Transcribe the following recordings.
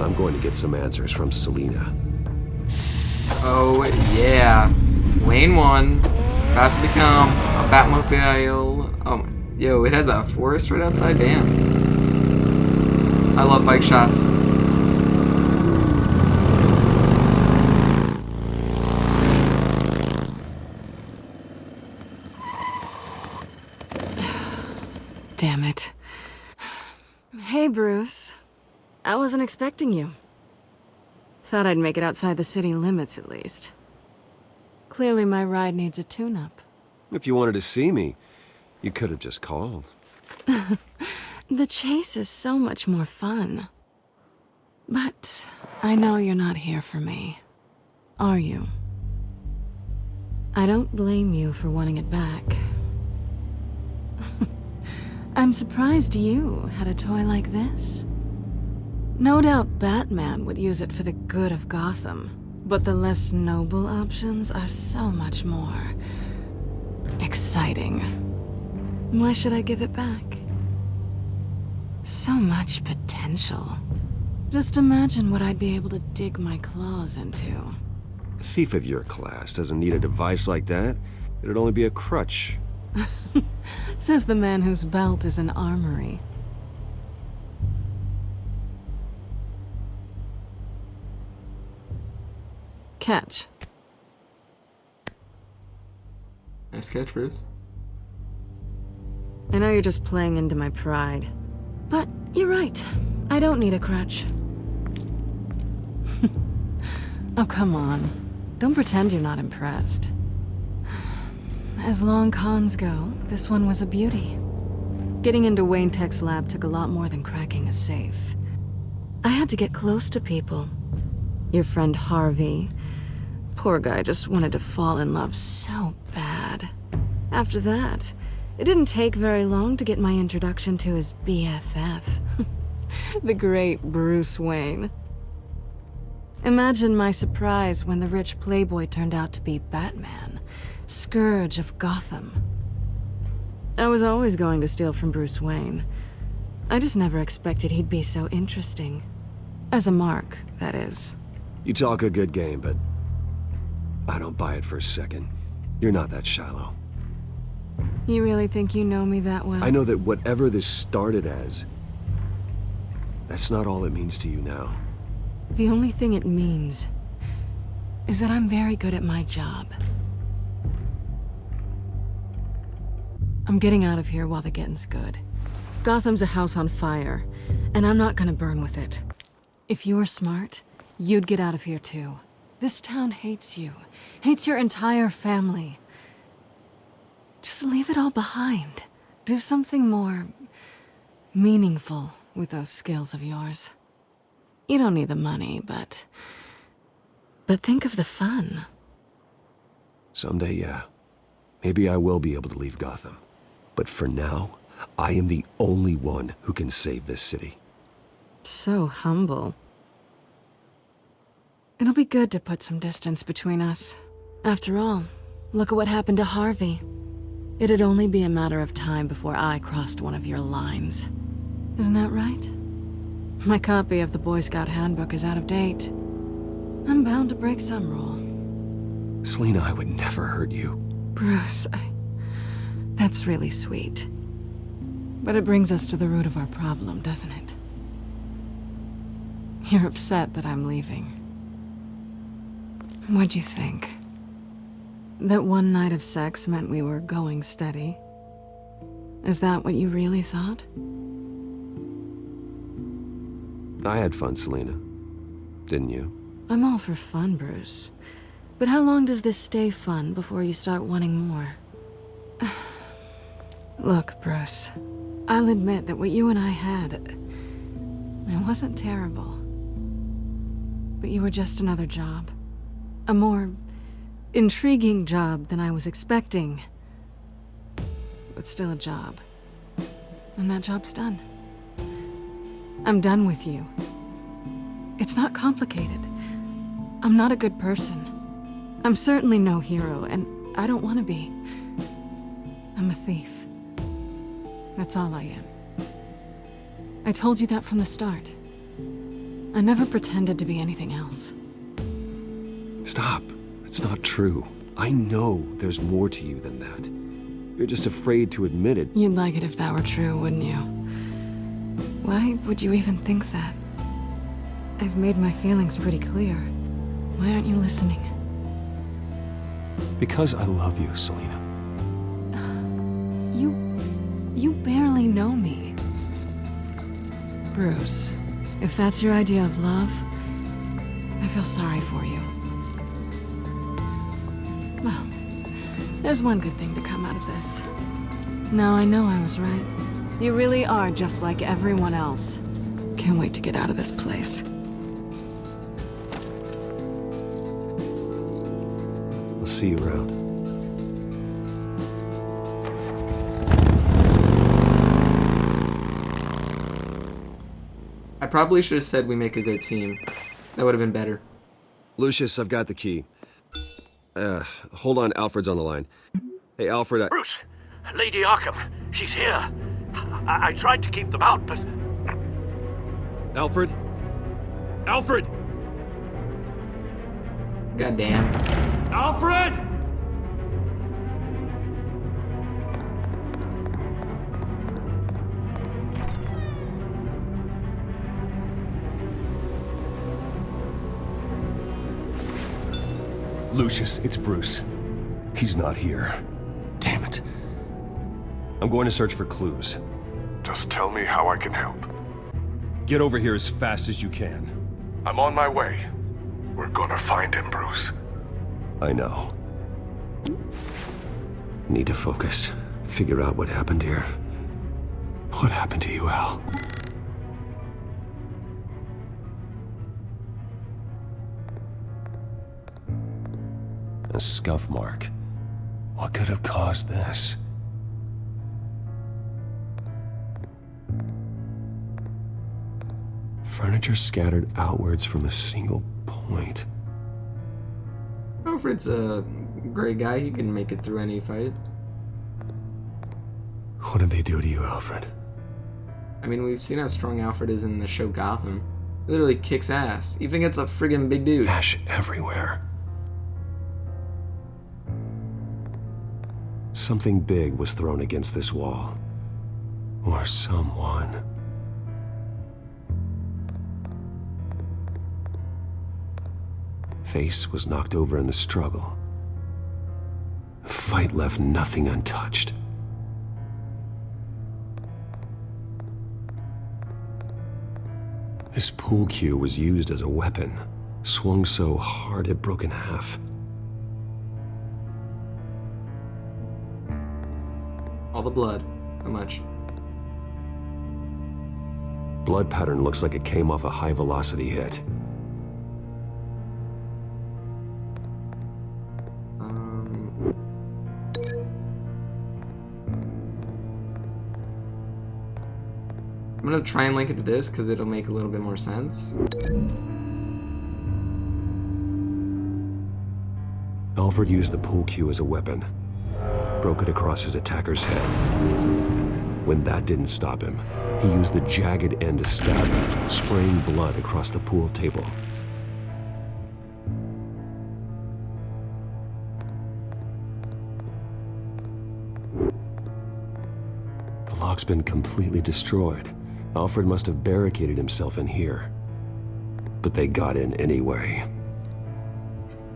I'm going to get some answers from Selena. Oh, yeah. Lane 1. About to become a Batmobile. Oh, yo, it has a forest right outside. Damn. I love bike shots. Damn it. Hey, Bruce. I wasn't expecting you. Thought I'd make it outside the city limits, at least. Clearly my ride needs a tune-up. If you wanted to see me, you could have just called. The chase is so much more fun. But I know you're not here for me. Are you? I don't blame you for wanting it back. I'm surprised you had a toy like this. No doubt Batman would use it for the good of Gotham, but the less noble options are so much more exciting. Why should I give it back? So much potential. Just imagine what I'd be able to dig my claws into. A thief of your class doesn't need a device like that. It'd only be a crutch. Says the man whose belt is an armory. Catch. Nice catch, Bruce. I know you're just playing into my pride, but you're right. I don't need a crutch. Oh, come on. Don't pretend you're not impressed. As long cons go, this one was a beauty. Getting into Wayne Tech's lab took a lot more than cracking a safe. I had to get close to people. Your friend Harvey. Poor guy just wanted to fall in love so bad. After that, it didn't take very long to get my introduction to his BFF. The great Bruce Wayne. Imagine my surprise when the rich playboy turned out to be Batman, Scourge of Gotham. I was always going to steal from Bruce Wayne. I just never expected he'd be so interesting. As a mark, that is. You talk a good game, but I don't buy it for a second. You're not that shallow. You really think you know me that well? I know that whatever this started as, that's not all it means to you now. The only thing it means is that I'm very good at my job. I'm getting out of here while the getting's good. Gotham's a house on fire, and I'm not gonna burn with it. If you were smart, you'd get out of here too. This town hates you, hates your entire family. Just leave it all behind. Do something more meaningful with those skills of yours. You don't need the money, but think of the fun. Someday, yeah. Maybe I will be able to leave Gotham. But for now, I am the only one who can save this city. So humble. It'll be good to put some distance between us. After all, look at what happened to Harvey. It'd only be a matter of time before I crossed one of your lines. Isn't that right? My copy of the Boy Scout Handbook is out of date. I'm bound to break some rule. Selena, I would never hurt you. Bruce, that's really sweet. But it brings us to the root of our problem, doesn't it? You're upset that I'm leaving. What'd you think? That one night of sex meant we were going steady? Is that what you really thought? I had fun, Selena. Didn't you? I'm all for fun, Bruce. But how long does this stay fun before you start wanting more? Look, Bruce. I'll admit that what you and I had, it wasn't terrible. But you were just another job. A more intriguing job than I was expecting. But still a job. And that job's done. I'm done with you. It's not complicated. I'm not a good person. I'm certainly no hero, and I don't want to be. I'm a thief. That's all I am. I told you that from the start. I never pretended to be anything else. Stop. It's not true. I know there's more to you than that. You're just afraid to admit it. You'd like it if that were true, wouldn't you? Why would you even think that? I've made my feelings pretty clear. Why aren't you listening? Because I love you, Selena. You barely know me. Bruce, if that's your idea of love, I feel sorry for you. Well, there's one good thing to come out of this. Now I know I was right. You really are just like everyone else. Can't wait to get out of this place. I'll see you around. I probably should have said we make a good team. That would have been better. Lucius, I've got the key. Hold on, Alfred's on the line. Hey, Alfred, Bruce, Lady Arkham, she's here. I tried to keep them out, but... Alfred? Alfred! Goddamn. Alfred! Lucius, it's Bruce. He's not here. Damn it. I'm going to search for clues. Just tell me how I can help. Get over here as fast as you can. I'm on my way. We're gonna find him, Bruce. I know. Need to focus. Figure out what happened here. What happened to you, Al? A scuff mark. What could have caused this? Furniture scattered outwards from a single point. Alfred's a great guy. He can make it through any fight. What did they do to you, Alfred? I mean, we've seen how strong Alfred is in the show Gotham. He literally kicks ass. Even gets a friggin' big dude. Ash everywhere. Something big was thrown against this wall. Or someone. Face was knocked over in the struggle. The fight left nothing untouched. This pool cue was used as a weapon, swung so hard it broke in half. All the blood. How much? Blood pattern looks like it came off a high-velocity hit. I'm gonna try and link it to this because it'll make a little bit more sense. Alfred used the pool cue as a weapon. Broke it across his attacker's head. When that didn't stop him, he used the jagged end to stab him, spraying blood across the pool table. The lock's been completely destroyed. Alfred must have barricaded himself in here. But they got in anyway.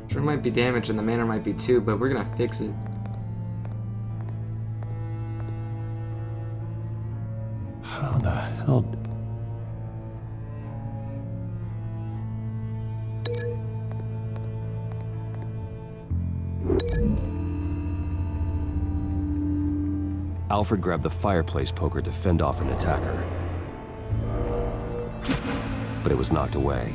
Sure might be damaged and the manor might be too, but we're gonna fix it. How the hell? Alfred grabbed the fireplace poker to fend off an attacker. But it was knocked away.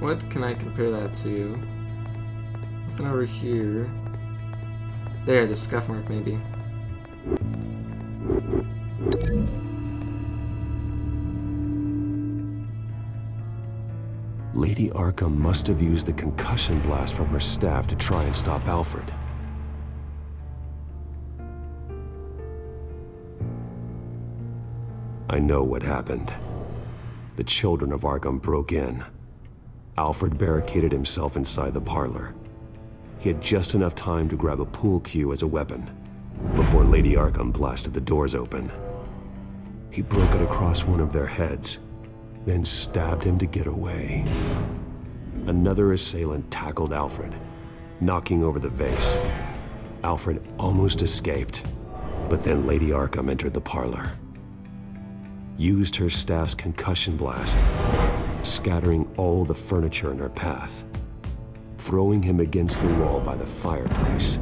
What can I compare that to? Nothing over here. There, the scuff mark maybe. Lady Arkham must have used the concussion blast from her staff to try and stop Alfred. I know what happened. The children of Arkham broke in. Alfred barricaded himself inside the parlor. He had just enough time to grab a pool cue as a weapon before Lady Arkham blasted the doors open. He broke it across one of their heads, then stabbed him to get away. Another assailant tackled Alfred, knocking over the vase. Alfred almost escaped, but then Lady Arkham entered the parlor. Used her staff's concussion blast, scattering all the furniture in her path, throwing him against the wall by the fireplace.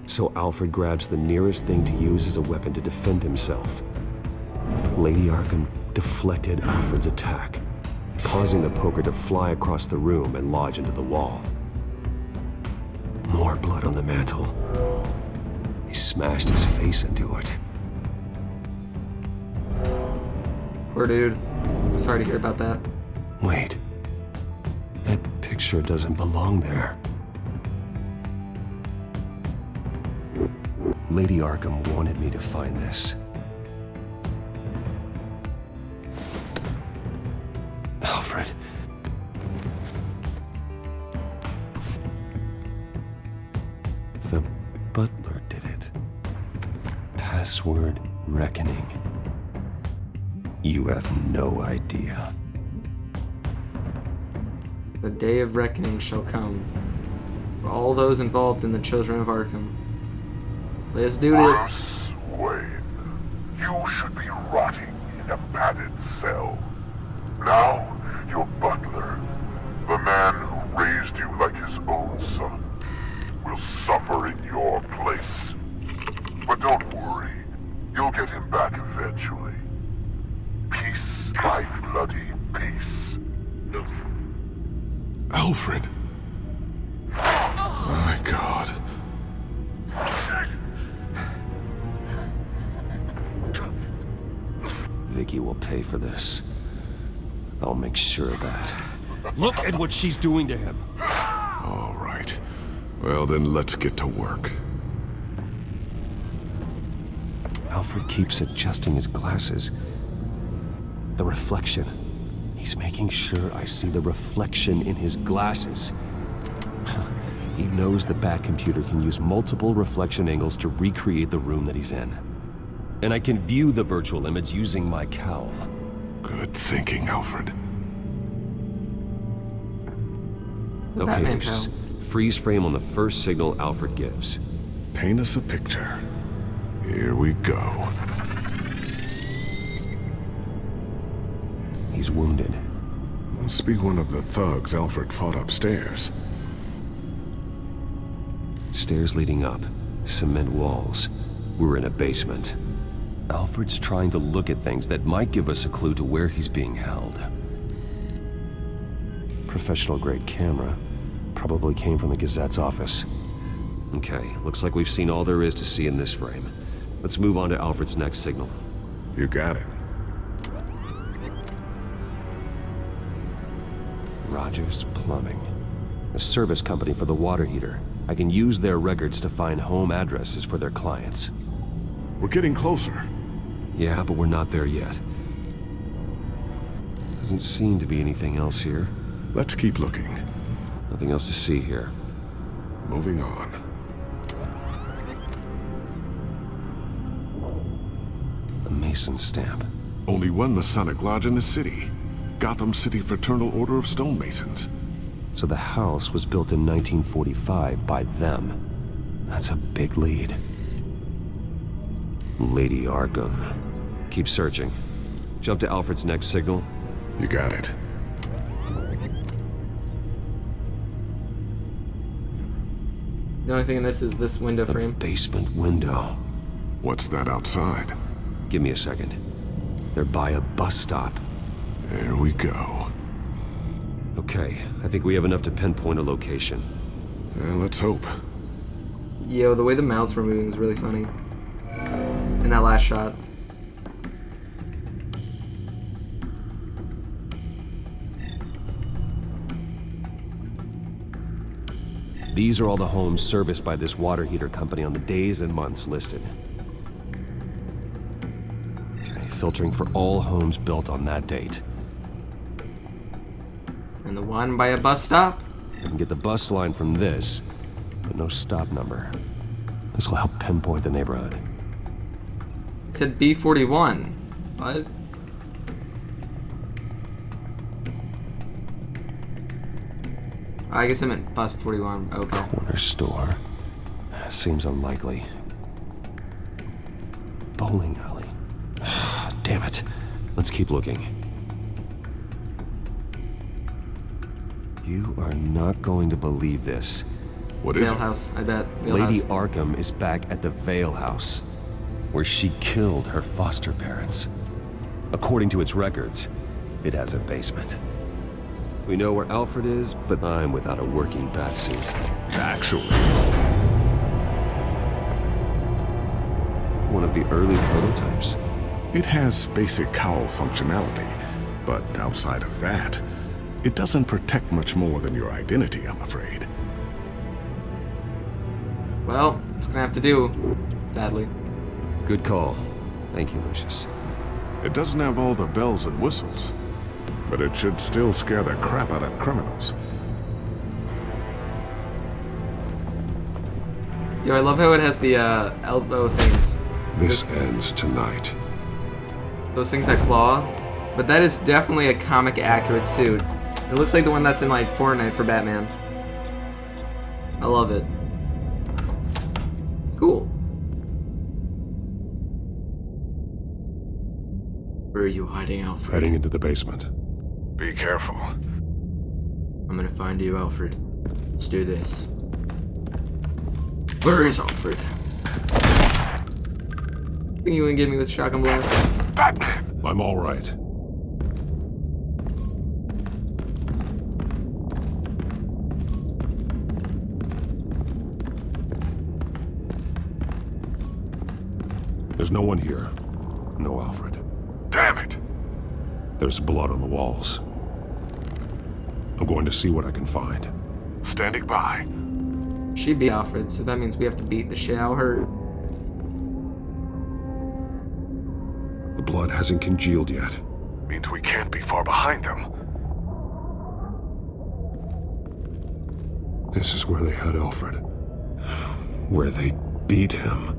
So Alfred grabs the nearest thing to use as a weapon to defend himself. Lady Arkham deflected Alfred's attack, causing the poker to fly across the room and lodge into the wall. More blood on the mantle. He smashed his face into it. Poor dude. Sorry to hear about that. Wait. That picture doesn't belong there. Lady Arkham wanted me to find this. Alfred. The butler did it. Password reckoning. You have no idea. The day of reckoning shall come for all those involved in the children of Arkham. Let's do this. Bruce Wayne, you should be rotting in a padded cell. Now, your butler, the man who raised you like his own son, will suffer in your place. But don't worry, you'll get him back eventually. Peace, my bloody peace. Alfred. My God. Vicky will pay for this. I'll make sure of that. Look at what she's doing to him. All right. Well, then let's get to work. Alfred keeps adjusting his glasses. The reflection. He's making sure I see the reflection in his glasses. He knows the Batcomputer can use multiple reflection angles to recreate the room that he's in. And I can view the virtual image using my cowl. Good thinking, Alfred. The Okay, Batman Lucius. cowl. Freeze frame on the first signal Alfred gives. Paint us a picture. Here we go. He's wounded. Must be one of the thugs Alfred fought upstairs. Stairs leading up. Cement walls. We're in a basement. Alfred's trying to look at things that might give us a clue to where he's being held. Professional-grade camera. Probably came from the Gazette's office. Okay, looks like we've seen all there is to see in this frame. Let's move on to Alfred's next signal. You got it. Rogers Plumbing. A service company for the water heater. I can use their records to find home addresses for their clients. We're getting closer. Yeah, but we're not there yet. Doesn't seem to be anything else here. Let's keep looking. Nothing else to see here. Moving on. A Mason stamp. Only one Masonic lodge in the city. Gotham City Fraternal Order of Stonemasons. So the house was built in 1945 by them. That's a big lead. Lady Arkham. Keep searching. Jump to Alfred's next signal. You got it. The only thing in this is this window The frame. basement window. What's that outside? Give me a second. They're by a bus stop. There we go. Okay, I think we have enough to pinpoint a location. Let's hope. Yo, the way the mounts were moving was really funny. In that last shot. These are all the homes serviced by this water heater company on the days and months listed. Okay, filtering for all homes built on that date. And the one by a bus stop? I can get the bus line from this, but no stop number. This will help pinpoint the neighborhood. It said B41. What? I guess I meant bus 41. Okay. Corner store. Seems unlikely. Bowling alley. Damn it. Let's keep looking. You are not going to believe this. What is Vale it? House, I bet. Vale Lady House. Arkham is back at the Vale House, where she killed her foster parents. According to its records, it has a basement. We know where Alfred is, but I'm without a working batsuit. Actually, One of the early prototypes. it has basic cowl functionality, but outside of that, it doesn't protect much more than your identity, I'm afraid. Well, it's gonna have to do, sadly. Good call. Thank you, Lucius. It doesn't have all the bells and whistles, but it should still scare the crap out of criminals. Yo, I love how it has the elbow things. This ends tonight. Those things that claw. But that is definitely a comic accurate suit. It looks like the one that's in like Fortnite for Batman. I love it. Cool. Where are you hiding, Alfred? Heading into the basement. Be careful. I'm gonna find you, Alfred. Let's do this. Where is Alfred? Think you gonna get me with shotgun blast? Batman! I'm all right. There's no one here. No Alfred. Damn it! There's blood on the walls. I'm going to see what I can find. Standing by. She beat Alfred, so that means we have to beat the shit out of her. The blood hasn't congealed yet. Means we can't be far behind them. This is where they had Alfred. Where they beat him.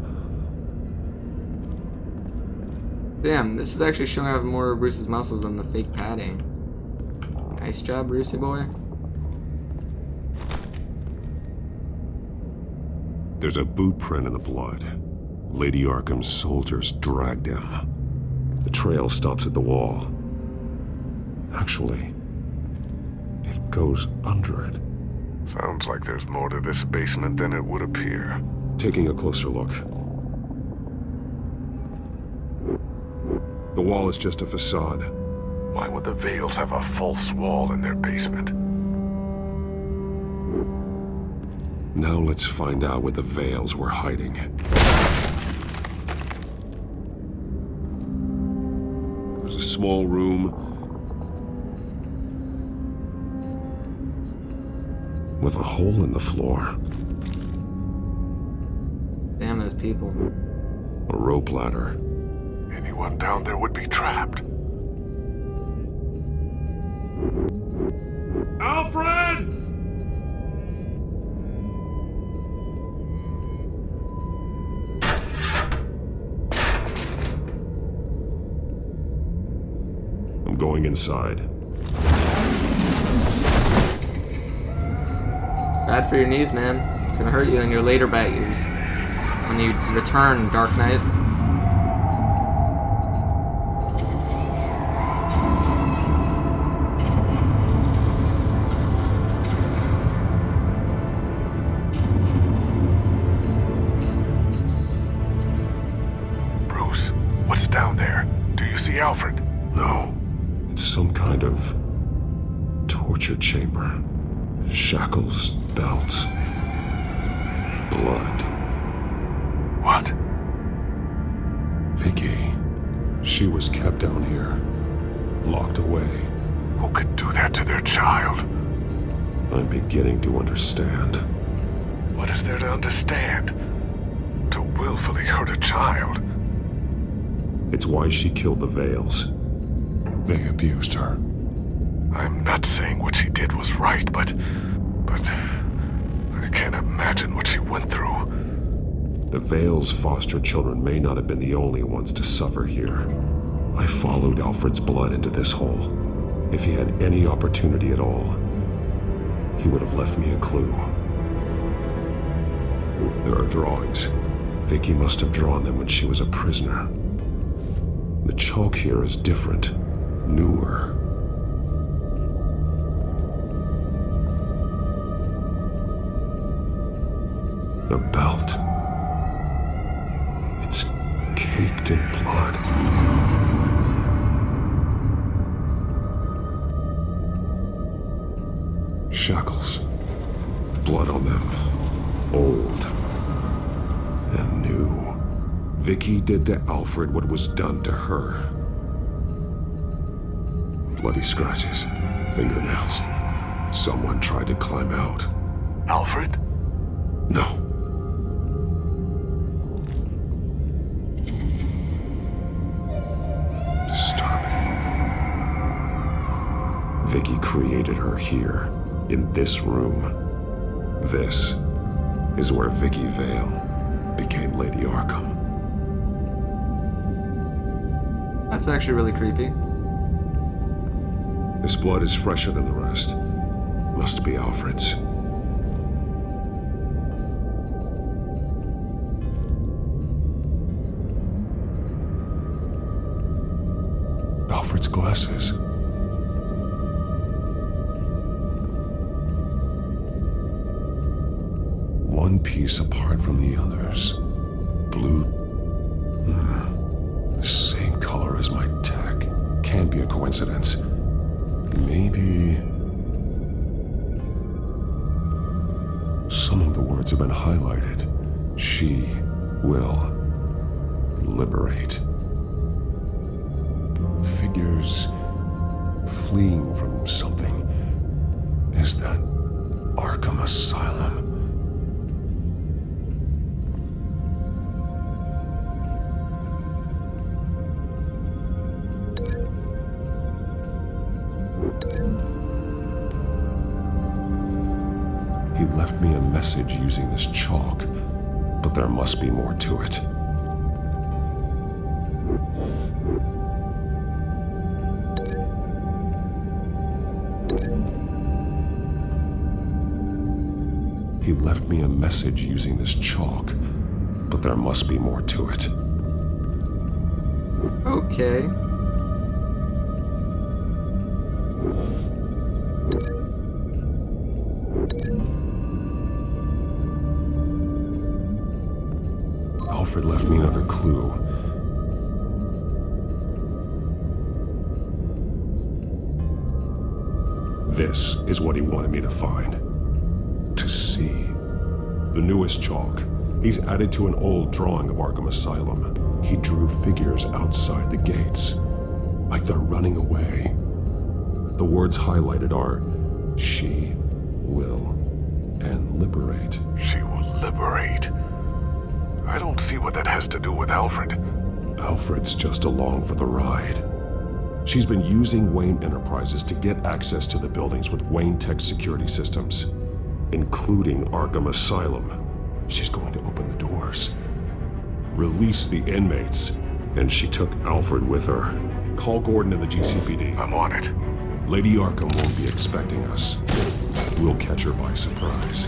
Damn, this is actually showing off more of Bruce's muscles than the fake padding. Nice job, Brucey boy. There's a boot print in the blood. Lady Arkham's soldiers dragged him. The trail stops at the wall. Actually, it goes under it. Sounds like there's more to this basement than it would appear. Taking a closer look. The wall is just a facade. Why would the Vales have a false wall in their basement? Now let's find out where the Vales were hiding. There's a small room with a hole in the floor. Damn those people. A rope ladder. Anyone down there would be trapped. Alfred! I'm going inside. Bad for your knees, man. It's gonna hurt you in your later bat years. When you return, Dark Knight. Bruce, what's down there? Do you see Alfred? No. It's some kind of torture chamber. Shackles, belts, blood. What? Vicky. She was kept down here, locked away. Who could do that to their child? I'm beginning to understand. What is there to understand? To willfully hurt a child. It's why she killed the Veils. They abused her. I'm not saying what she did was right, but I can't imagine what she went through. The Veils' foster children may not have been the only ones to suffer here. I followed Alfred's blood into this hole. If he had any opportunity at all, he would have left me a clue. There are drawings. Vicky must have drawn them when she was a prisoner. The chalk here is different, newer. The belt. It's caked in blood. Shackles. Blood on them. Old. And new. Vicky did to Alfred what was done to her. Bloody scratches. Fingernails. Someone tried to climb out. Alfred? No. Disturbing. Vicky created her here, in this room. This is where Vicky Vale became Lady Arkham. That's actually really creepy. This blood is fresher than the rest. Must be Alfred's. Alfred's glasses. One piece apart from the others. Blue. The same color as my tech. Can't be a coincidence. Maybe... Some of the words have been highlighted. She will liberate. Figures fleeing from something. Is that Arkham Asylum? He left me a message using this chalk, but there must be more to it. He left me a message using this chalk, but there must be more to it. Okay. Alfred left me another clue. This is what he wanted me to find. To see. The newest chalk. He's added to an old drawing of Arkham Asylum. He drew figures outside the gates, like they're running away. The words highlighted are, she will, and liberate. She will liberate. I don't see what that has to do with Alfred. Alfred's just along for the ride. She's been using Wayne Enterprises to get access to the buildings with Wayne Tech security systems, including Arkham Asylum. She's going to open the doors, release the inmates, and she took Alfred with her. Call Gordon and the GCPD. I'm on it. Lady Arkham won't be expecting us. We'll catch her by surprise.